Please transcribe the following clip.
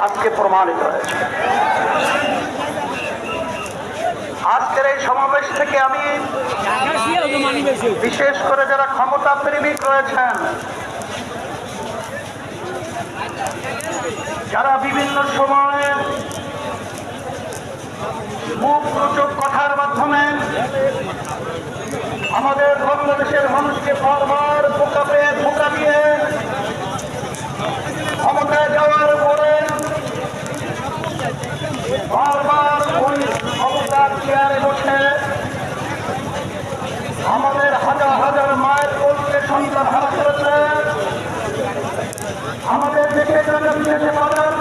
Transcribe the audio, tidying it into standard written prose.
আজকে প্রমাণিত হয়েছে। আজকের এই সমাবেশ থেকে আমি বিশেষ করে যারা ক্ষমতা প্রেমিক রয়েছেন, যারা বিভিন্ন সময়ে মুখ রোচক কথার মাধ্যমে আমাদের বাংলাদেশের মানুষকে বারবার বোকা দিয়ে ক্ষমতায় যাওয়ার পরে বারবার ওই ক্ষমতার চেয়ারে বসে আমাদের হাজার হাজার মায়ের কোলকে সন্তান হারা করেছে, আমাদের দেশে বিদেশে বাজার